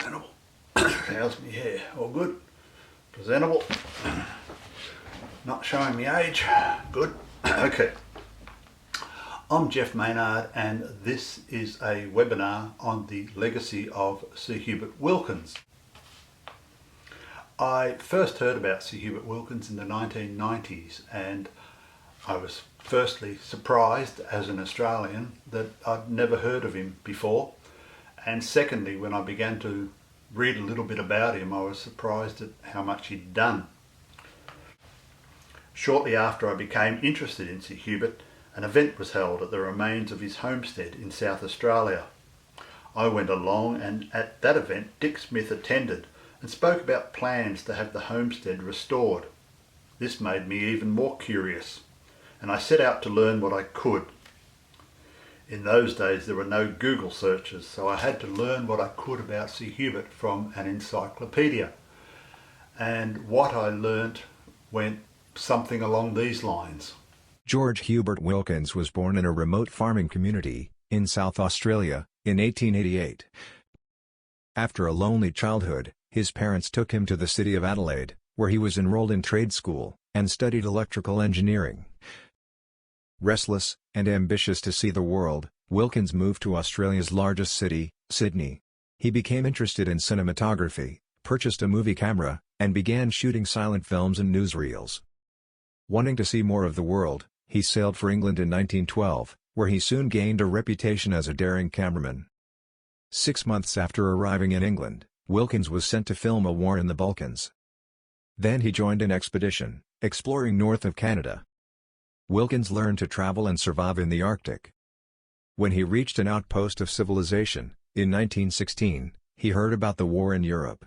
Presentable. How's me hair? All good? Presentable. Not showing me age. Good. Okay. I'm Jeff Maynard and this is a webinar on the legacy of Sir Hubert Wilkins. I first heard about Sir Hubert Wilkins in the 1990s and I was firstly surprised as an Australian that I'd never heard of him before, and secondly, when I began to read a little bit about him, I was surprised at how much he'd done. Shortly after I became interested in Sir Hubert, an event was held at the remains of his homestead in South Australia. I went along and at that event Dick Smith attended and spoke about plans to have the homestead restored. This made me even more curious, and I set out to learn what I could. In those days there were no Google searches, so I had to learn what I could about Sir Hubert from an encyclopedia. And what I learnt went something along these lines. George Hubert Wilkins was born in a remote farming community, in South Australia, in 1888. After a lonely childhood, his parents took him to the city of Adelaide, where he was enrolled in trade school, and studied electrical engineering. Restless, and ambitious to see the world, Wilkins moved to Australia's largest city, Sydney. He became interested in cinematography, purchased a movie camera, and began shooting silent films and newsreels. Wanting to see more of the world, he sailed for England in 1912, where he soon gained a reputation as a daring cameraman. 6 months after arriving in England, Wilkins was sent to film a war in the Balkans. Then he joined an expedition, exploring north of Canada. Wilkins learned to travel and survive in the Arctic. When he reached an outpost of civilization, in 1916, he heard about the war in Europe.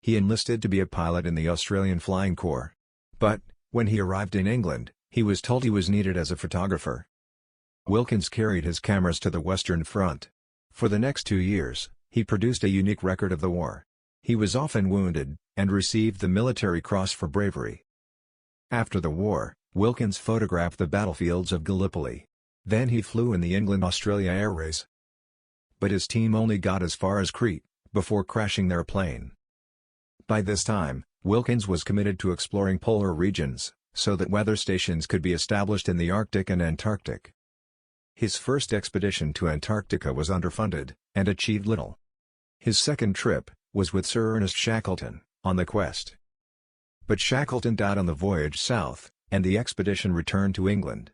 He enlisted to be a pilot in the Australian Flying Corps. But, when he arrived in England, he was told he was needed as a photographer. Wilkins carried his cameras to the Western Front. For the next 2 years, he produced a unique record of the war. He was often wounded, and received the Military Cross for bravery. After the war, Wilkins photographed the battlefields of Gallipoli. Then he flew in the England-Australia Air Race. But his team only got as far as Crete, before crashing their plane. By this time, Wilkins was committed to exploring polar regions, so that weather stations could be established in the Arctic and Antarctic. His first expedition to Antarctica was underfunded, and achieved little. His second trip was with Sir Ernest Shackleton, on the Quest. But Shackleton died on the voyage south, and the expedition returned to England.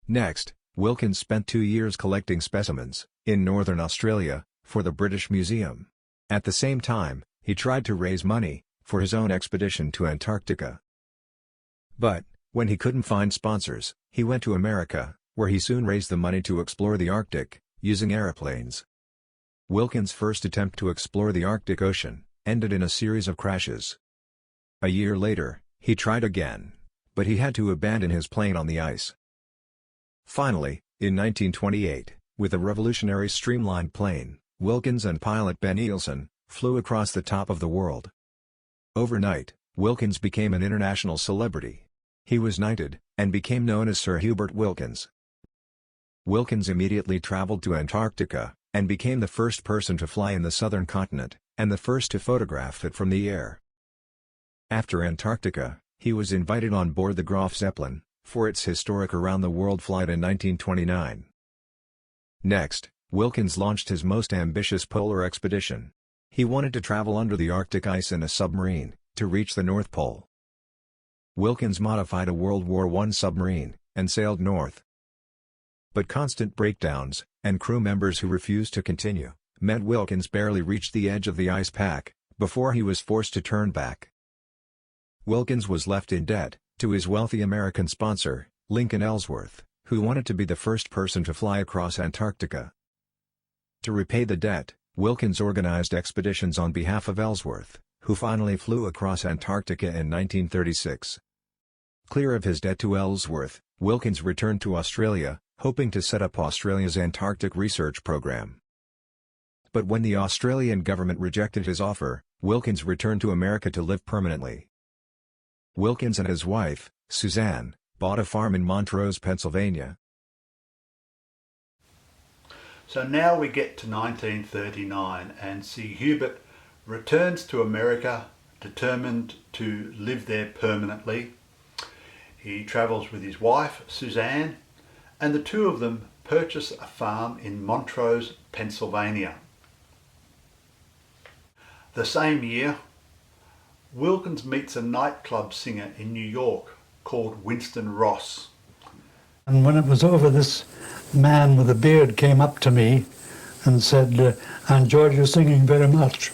Next, Wilkins spent 2 years collecting specimens, in northern Australia, for the British Museum. At the same time, he tried to raise money, for his own expedition to Antarctica. But, when he couldn't find sponsors, he went to America, where he soon raised the money to explore the Arctic, using aeroplanes. Wilkins' first attempt to explore the Arctic Ocean ended in a series of crashes. A year later, he tried again, but he had to abandon his plane on the ice. Finally, in 1928, with a revolutionary streamlined plane, Wilkins and pilot Ben Eilson flew across the top of the world. Overnight, Wilkins became an international celebrity. He was knighted, and became known as Sir Hubert Wilkins. Wilkins immediately traveled to Antarctica, and became the first person to fly in the southern continent, and the first to photograph it from the air. After Antarctica, he was invited on board the Graf Zeppelin, for its historic around-the-world flight in 1929. Next, Wilkins launched his most ambitious polar expedition. He wanted to travel under the Arctic ice in a submarine, to reach the North Pole. Wilkins modified a World War I submarine, and sailed north. But constant breakdowns, and crew members who refused to continue, meant Wilkins barely reached the edge of the ice pack, before he was forced to turn back. Wilkins was left in debt, to his wealthy American sponsor, Lincoln Ellsworth, who wanted to be the first person to fly across Antarctica. To repay the debt, Wilkins organized expeditions on behalf of Ellsworth, who finally flew across Antarctica in 1936. Clear of his debt to Ellsworth, Wilkins returned to Australia, hoping to set up Australia's Antarctic research program. But when the Australian government rejected his offer, Wilkins returned to America to live permanently. Wilkins and his wife, Suzanne, bought a farm in Montrose, Pennsylvania. So now we get to 1939 and Sir Hubert returns to America, determined to live there permanently. He travels with his wife, Suzanne, and the two of them purchase a farm in Montrose, Pennsylvania. The same year, Wilkins meets a nightclub singer in New York called Winston Ross. And when it was over, this man with a beard came up to me and said, "I enjoyed your singing very much."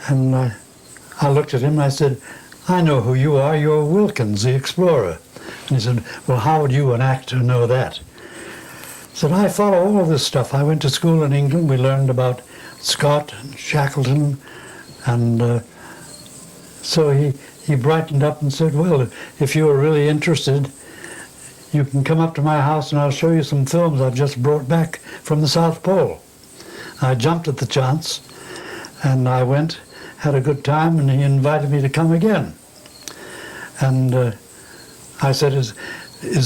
And I looked at him and I said, "I know who you are, you're Wilkins, the explorer." And he said, "Well, how would you, an actor, know that?" I said, "I follow all of this stuff. I went to school in England. We learned about Scott and Shackleton." And so he brightened up and said, "Well, if you are really interested, you can come up to my house and I'll show you some films I've just brought back from the South Pole." I jumped at the chance and I went, had a good time, and he invited me to come again. And I said, is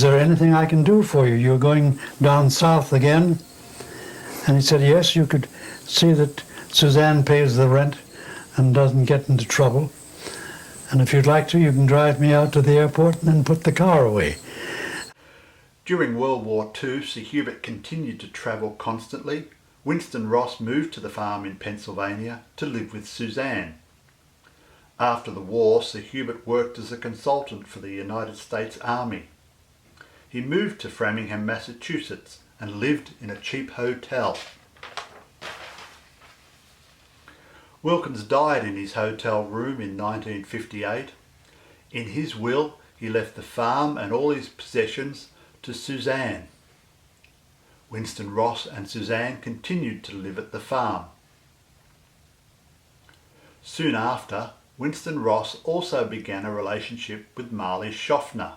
there anything I can do for you? You're going down south again? And he said, "Yes, you could see that Suzanne pays the rent and doesn't get into trouble. And if you'd like to, you can drive me out to the airport and then put the car away." During World War II, Sir Hubert continued to travel constantly. Winston Ross moved to the farm in Pennsylvania to live with Suzanne. After the war, Sir Hubert worked as a consultant for the United States Army. He moved to Framingham, Massachusetts, and lived in a cheap hotel. Wilkins died in his hotel room in 1958. In his will, he left the farm and all his possessions to Suzanne. Winston Ross and Suzanne continued to live at the farm. Soon after, Winston Ross also began a relationship with Marley Schaffner.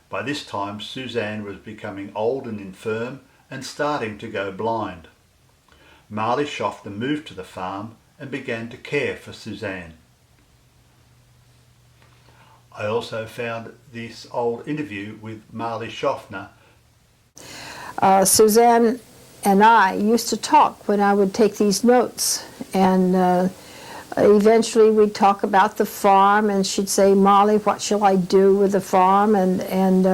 By this time, Suzanne was becoming old and infirm and starting to go blind. Marley Schaffner moved to the farm and began to care for Suzanne. I also found this old interview with Marley Schaffner. Suzanne and I used to talk when I would take these notes, and eventually we'd talk about the farm, and she'd say, "Molly, what shall I do with the farm? And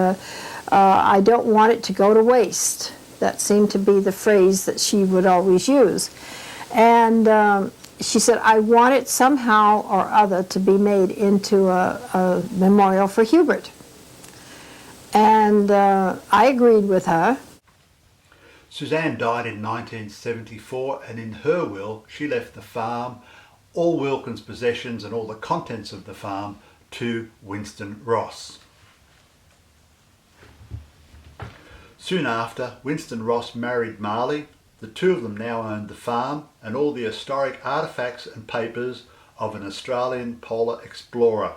I don't want it to go to waste." That seemed to be the phrase that she would always use. And she said, "I want it somehow or other to be made into a memorial for Hubert." And I agreed with her. Suzanne died in 1974, and in her will she left the farm, all Wilkins' possessions and all the contents of the farm, to Winston Ross. Soon after, Winston Ross married Marley. The two of them now owned the farm and all the historic artefacts and papers of an Australian polar explorer.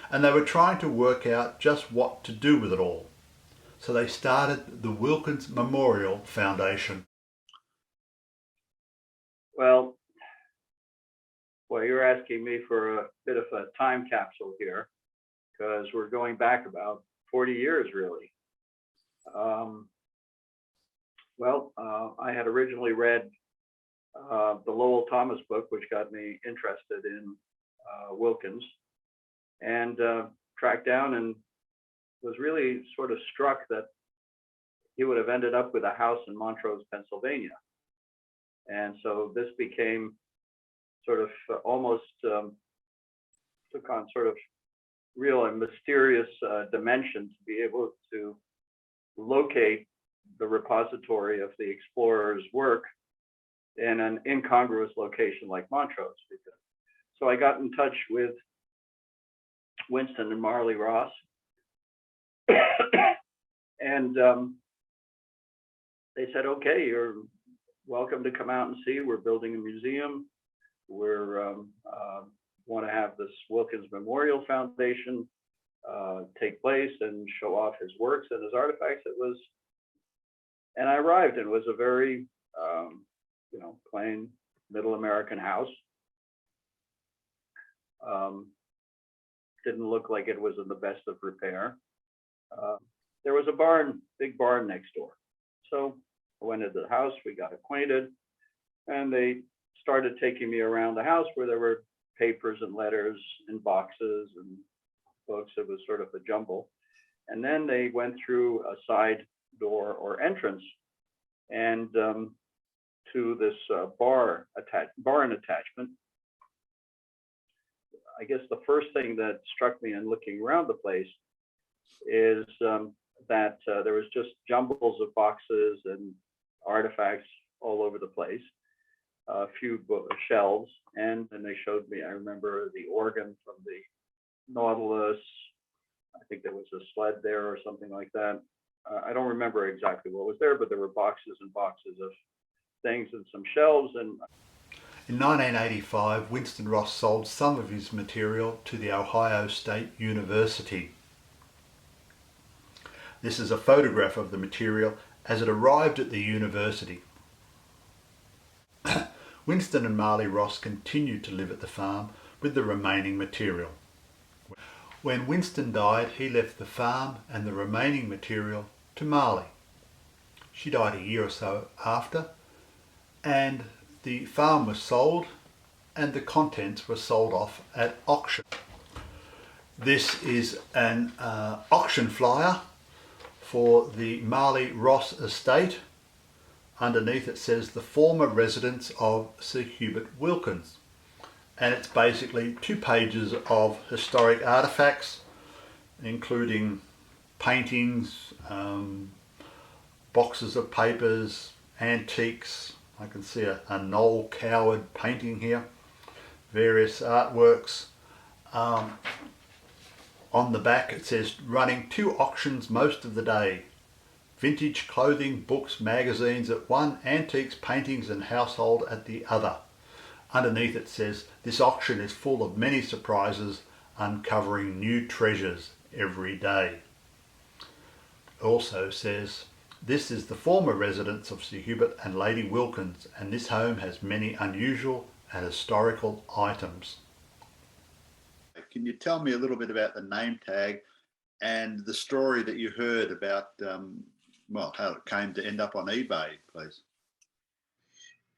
And they were trying to work out just what to do with it all. So they started the Wilkins Memorial Foundation. Well, you're asking me for a bit of a time capsule here, because we're going back about 40 years, really. I had originally read the Lowell Thomas book, which got me interested in Wilkins, and tracked down and was really sort of struck that he would have ended up with a house in Montrose, Pennsylvania. And so this became sort of almost took on sort of real and mysterious dimension to be able to locate the repository of the explorer's work in an incongruous location like Montrose. So I got in touch with Winston and Marley Ross, and they said, "Okay, you're welcome to come out and see. We're building a museum. We're want to have this Wilkins Memorial Foundation take place and show off his works and his artifacts." And I arrived, and it was a very, plain middle American house. Didn't look like it was in the best of repair. There was a barn, big barn next door. So I went into the house, we got acquainted, and they started taking me around the house where there were papers and letters in boxes and books. It was sort of a jumble. And then they went through a side door or entrance and to this barn attachment. I guess the first thing that struck me in looking around the place is that there was just jumbles of boxes and artifacts all over the place, a few shelves, and then they showed me, I remember the organ from the Nautilus. I think there was a sled there or something like that. I don't remember exactly what was there, but there were boxes and boxes of things and some shelves. And in 1985, Winston Ross sold some of his material to the Ohio State University. This is a photograph of the material as it arrived at the university. Winston and Marley Ross continued to live at the farm with the remaining material. When Winston died, he left the farm and the remaining material to Marley. She died a year or so after, and the farm was sold and the contents were sold off at auction. This is an auction flyer for the Marley Ross estate. Underneath it says the former residence of Sir Hubert Wilkins, and it's basically 2 pages of historic artefacts, including paintings, boxes of papers, antiques. I can see a Noel Coward painting here, various artworks. On the back it says running 2 auctions most of the day. Vintage clothing, books, magazines at one, antiques, paintings and household at the other. Underneath it says this auction is full of many surprises, uncovering new treasures every day. It also says this is the former residence of Sir Hubert and Lady Wilkins, and this home has many unusual and historical items. Can you tell me a little bit about the name tag and the story that you heard about, well, how it came to end up on eBay, please?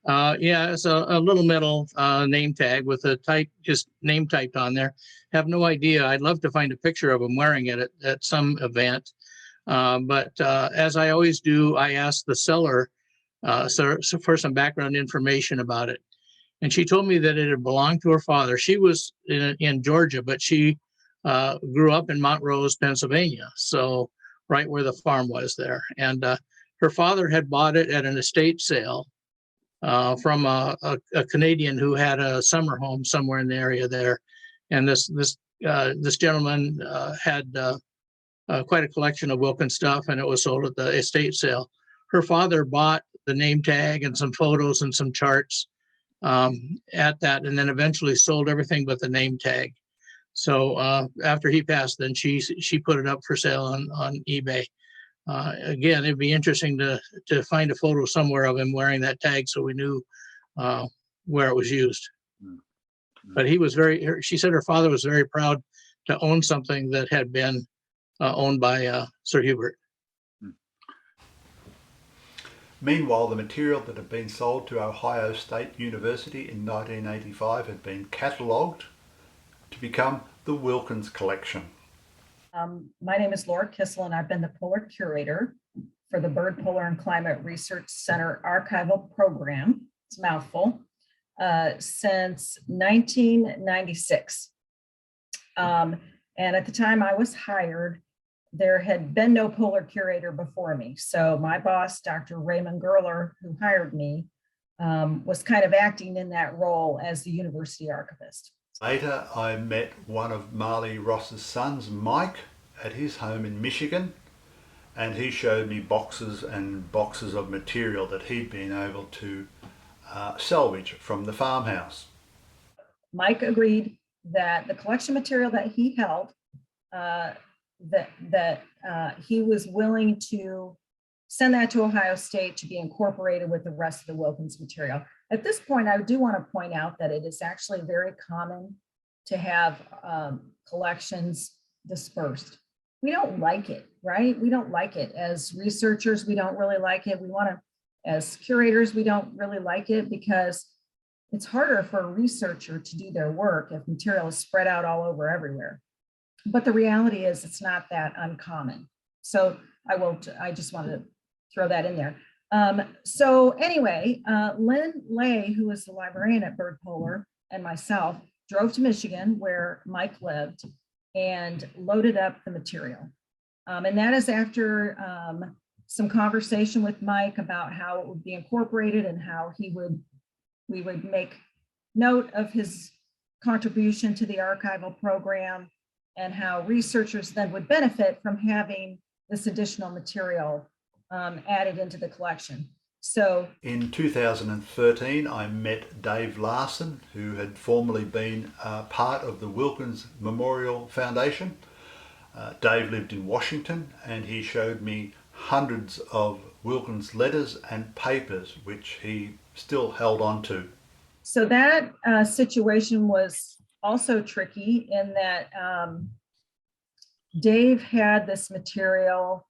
Yeah, it's a little metal name tag with a just name typed on there. Have no idea. I'd love to find a picture of him wearing it at some event. But as I always do, I asked the seller so for some background information about it. And she told me that it had belonged to her father. She was in Georgia, but she grew up in Montrose, Pennsylvania. So right where the farm was there. And her father had bought it at an estate sale from a Canadian who had a summer home somewhere in the area there. And this gentleman had quite a collection of Wilkins stuff, and it was sold at the estate sale. Her father bought the name tag and some photos and some charts at that, and then eventually sold everything but the name tag. So after he passed, then she put it up for sale on eBay. Again, it'd be interesting to find a photo somewhere of him wearing that tag so we knew where it was used. Mm-hmm. But he was she said her father was very proud to own something that had been owned by Sir Hubert. Meanwhile, the material that had been sold to Ohio State University in 1985 had been catalogued to become the Wilkins Collection. My name is Laura Kissel, and I've been the Polar Curator for the Bird Polar and Climate Research Center Archival Program, it's a mouthful, since 1996. And at the time I was hired, there had been no Polar Curator before me. So my boss, Dr. Raymond Gerler, who hired me, was kind of acting in that role as the university archivist. Later, I met one of Marley Ross's sons, Mike, at his home in Michigan, and he showed me boxes and boxes of material that he'd been able to salvage from the farmhouse. Mike agreed that the collection material that he held, he was willing to send that to Ohio State to be incorporated with the rest of the Wilkins material. At this point, I do want to point out that it is actually very common to have collections dispersed. We don't like it, right? We don't like it. As researchers, we don't really like it. We want to As curators, we don't really like it because it's harder for a researcher to do their work if material is spread out all over everywhere. But the reality is it's not that uncommon. So I just wanted to throw that in there. So anyway, Lynn Lay, who was the librarian at Bird Polar, and myself drove to Michigan where Mike lived and loaded up the material. And that is after some conversation with Mike about how it would be incorporated and how we would make note of his contribution to the archival program and how researchers then would benefit from having this additional material added into the collection. So in 2013, I met Dave Larson, who had formerly been part of the Wilkins Memorial Foundation. Dave lived in Washington, and he showed me hundreds of Wilkins letters and papers, which he still held on to. So that situation was also tricky in that Dave had this material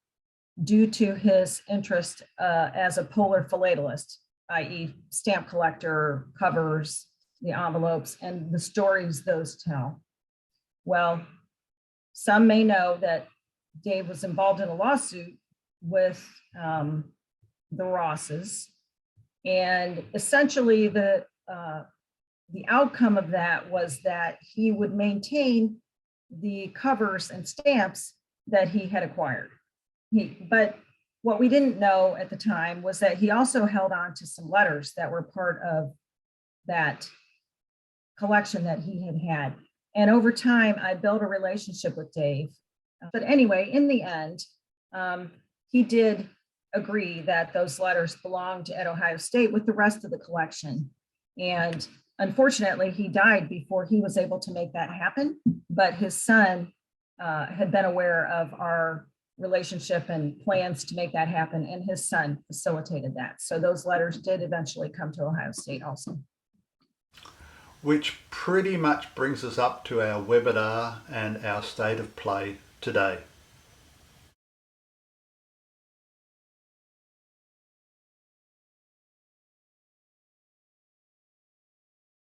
due to his interest as a polar philatelist, i.e. stamp collector, covers, the envelopes, and the stories those tell. Well, some may know that Dave was involved in a lawsuit with the Rosses, and essentially the outcome of that was that he would maintain the covers and stamps that he had acquired. But what we didn't know at the time was that he also held on to some letters that were part of that collection that he had had. And over time, I built a relationship with Dave. But anyway, in the end, he did agree that those letters belonged at Ohio State with the rest of the collection. And unfortunately, he died before he was able to make that happen. But his son had been aware of our relationship and plans to make that happen, and his son facilitated that. So those letters did eventually come to Ohio State also. Which pretty much brings us up to our webinar and our state of play today.